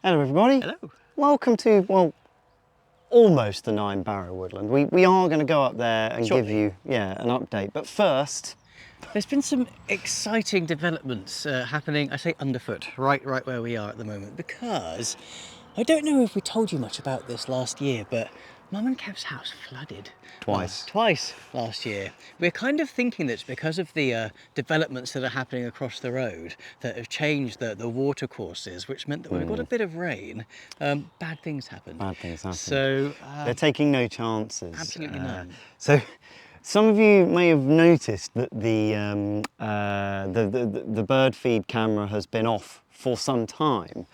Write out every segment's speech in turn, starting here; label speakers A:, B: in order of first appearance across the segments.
A: Hello everybody.
B: Hello.
A: Welcome to, well, almost the NINEBARROW Woodland. We are going to go up there and give you, an update. But first...
B: There's been some exciting developments happening, I say underfoot, right where we are at the moment, because I don't know if we told you much about this last year, but Mum and Kev's house flooded.
A: Twice.
B: Twice last year. We're kind of thinking that it's because of the developments that are happening across the road that have changed the water courses, which meant that when we got a bit of rain, bad things happened.
A: Bad things happened.
B: So
A: they're taking no chances.
B: Absolutely none.
A: So some of you may have noticed that the bird feed camera has been off for some time.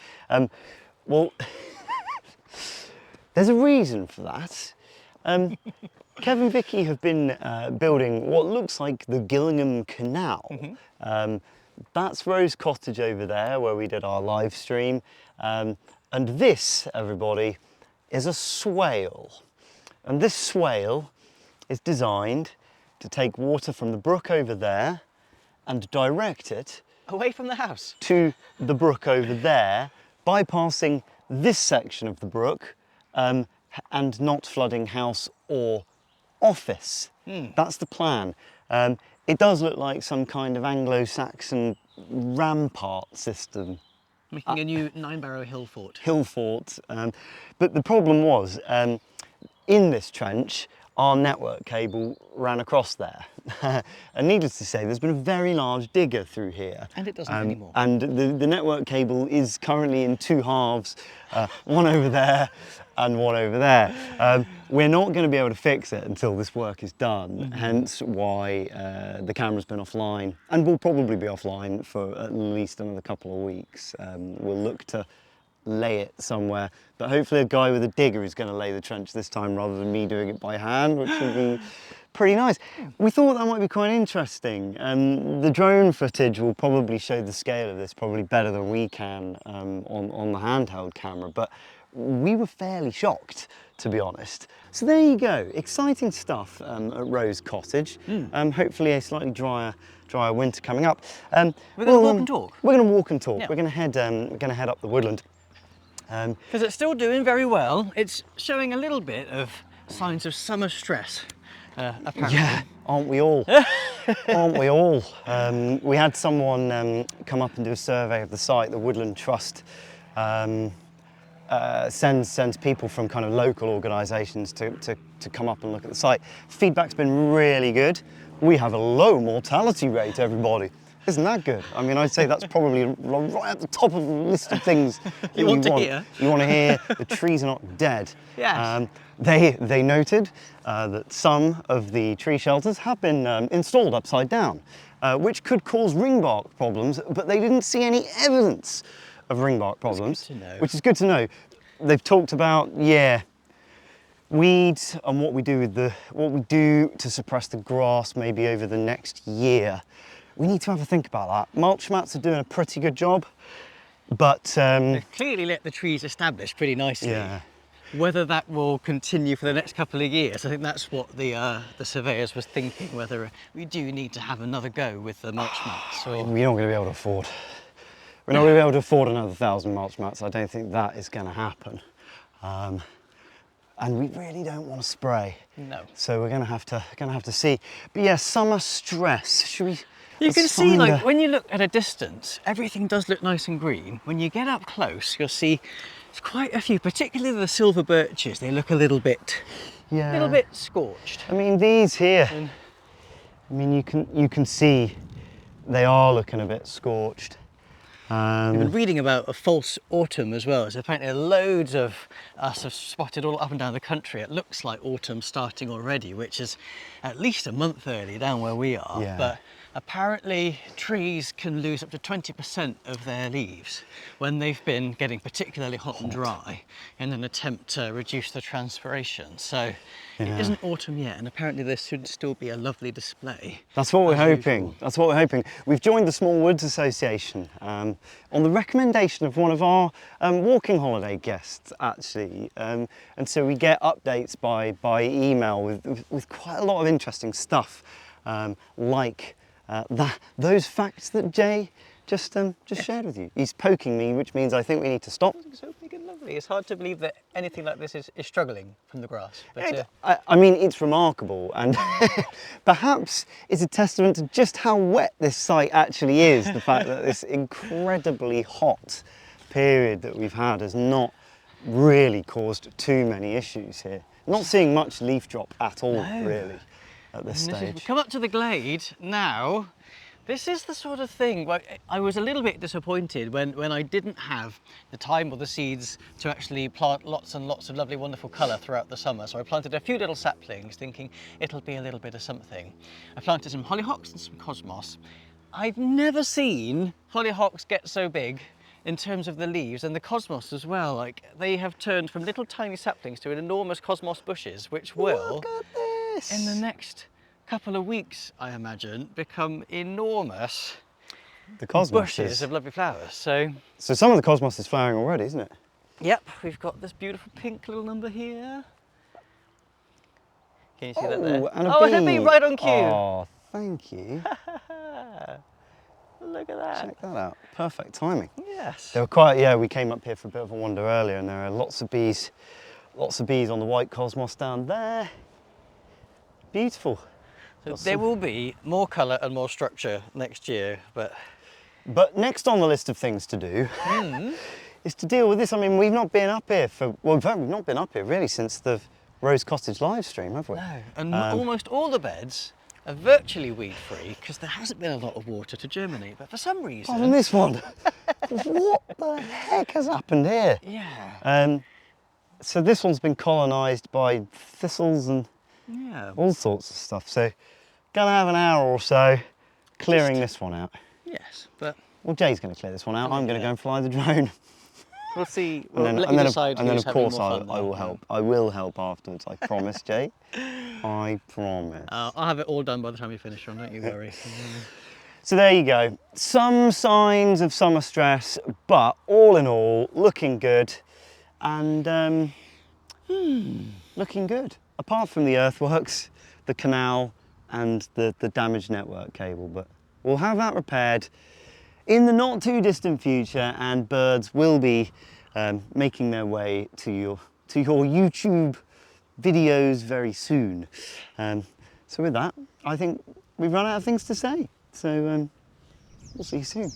A: Well, there's a reason for that. Kev and Vicky have been building what looks like the Gillingham Canal. That's Rose Cottage over there where we did our live stream. And this, everybody, is a swale. And this swale is designed to take water from the brook over there and direct it
B: away from the house
A: to the brook over there, bypassing this section of the brook and not flooding house or office. That's the plan. It does look like some kind of Anglo-Saxon rampart system.
B: Making a new NINEBARROW hill fort.
A: Hill fort. But the problem was, in this trench, our network cable ran across there. And needless to say, there's been a very large digger through here.
B: And it doesn't anymore.
A: And the network cable is currently in two halves, one over there and one over there. We're not going to be able to fix it until this work is done, hence why the camera's been offline, and will probably be offline for at least another couple of weeks. We'll look to lay it somewhere, but hopefully a guy with a digger is going to lay the trench this time rather than me doing it by hand, which would be pretty nice. We thought that might be quite interesting. The drone footage will probably show the scale of this probably better than we can on the handheld camera, but we were fairly shocked, to be honest. So there you go, exciting stuff at Rose Cottage. Hopefully a slightly drier winter coming up.
B: We're going to walk and talk.
A: We're going to walk and talk.
B: Yeah.
A: We're going to head up the woodland.
B: Because it's still doing very well. It's showing a little bit of signs of summer stress, apparently.
A: Yeah, aren't we all? Aren't we all? We had someone come up and do a survey of the site. The Woodland Trust sends people from kind of local organisations to come up and look at the site. Feedback's been really good. We have a low mortality rate, everybody. Isn't that good? I mean, I'd say that's probably right at the top of the list of things that
B: you want to hear.
A: You want to hear the trees are not dead.
B: Yes.
A: They noted that some of the tree shelters have been installed upside down, which could cause ringbark problems, but they didn't see any evidence of ringbark problems, which is good to know. They've talked about, weeds and what we do to suppress the grass maybe over the next year. We need to have a think about that. Mulch mats are doing a pretty good job, but
B: they've clearly let the trees establish pretty nicely.
A: Yeah.
B: Whether that will continue for the next couple of years, I think that's what the surveyors was thinking, whether we do need to have another go with the mulch mats. Or...
A: We're not going to be able to afford. We're not going to be able to afford another 1,000 mulch mats. I don't think that is going to happen. And we really don't want to spray.
B: No.
A: So we're going to have to see. But yeah, summer stress. Should we?
B: You can see, like, when you look at a distance, everything does look nice and green. When you get up close, you'll see there's quite a few, particularly the silver birches. They look a little bit scorched.
A: I mean, these here. I mean, you can see they are looking a bit scorched.
B: We've been reading about a false autumn as well. So apparently loads of us have spotted all up and down the country. It looks like autumn starting already, which is at least a month early down where we are.
A: Yeah.
B: But apparently trees can lose up to 20% of their leaves when they've been getting particularly hot and dry in an attempt to reduce the transpiration. So it isn't autumn yet, and apparently there should still be a lovely display.
A: That's what we're hoping. That's what we're hoping. We've joined the Small Woods Association on the recommendation of one of our walking holiday guests, actually. And so we get updates by email with quite a lot of interesting stuff, like those facts that Jay just shared with you. He's poking me, which means I think we need to stop.
B: It's so big and lovely. It's hard to believe that anything like this is struggling from the grass. But
A: I mean, it's remarkable, and perhaps it's a testament to just how wet this site actually is. The fact that this incredibly hot period that we've had has not really caused too many issues here. Not seeing much leaf drop at all, really, at this stage.
B: We come up to the glade now. This is the sort of thing where I was a little bit disappointed when I didn't have the time or the seeds to actually plant lots and lots of lovely, wonderful colour throughout the summer. So I planted a few little saplings thinking it'll be a little bit of something. I planted some hollyhocks and some cosmos. I've never seen hollyhocks get so big in terms of the leaves, and the cosmos as well. Like, they have turned from little tiny saplings to enormous cosmos bushes, which will,
A: Look at this!
B: in the next couple of weeks, I imagine, become enormous
A: The cosmos
B: bushes of lovely flowers. So
A: some of the cosmos is flowering already, isn't it?
B: yep, we've got this beautiful pink little number here. Can you see that there?
A: And
B: Oh, a bee right on cue.
A: Oh, thank you.
B: Look at that.
A: Check that out. Perfect timing.
B: Yes.
A: They were quite, yeah, we came up here for a bit of a wander earlier, and there are lots of bees on the white cosmos down there. Beautiful.
B: So there will be more colour and more structure next year, but
A: next on the list of things to do is to deal with this. I mean, we've not been up here we've not been up here really since the Rose Cottage live stream, have we?
B: no. And almost all the beds are virtually weed-free because there hasn't been a lot of water to germinate. But for some reason,
A: Oh, and this one. What the heck has happened here?
B: yeah,
A: So this one's been colonised by thistles and
B: yeah,
A: all sorts of stuff. So gonna have an hour or so clearing this one out.
B: yes. But
A: Well, Jay's gonna clear this one out. I'm gonna go and fly the drone.
B: we'll see.
A: And then,
B: let
A: and
B: you
A: then,
B: decide
A: and then
B: who's
A: of
B: having
A: course
B: more fun
A: I
B: there.
A: will help. I will help afterwards. I promise, Jay. I promise.
B: I'll have it all done by the time you finish, Ron. Don't you worry.
A: So there you go. Some signs of summer stress, but all in all, looking good, and looking good. Apart from the earthworks, the canal, and the damaged network cable, but we'll have that repaired in the not too distant future, and birds will be making their way to your YouTube videos very soon. So with that, I think we've run out of things to say. So we'll see you soon.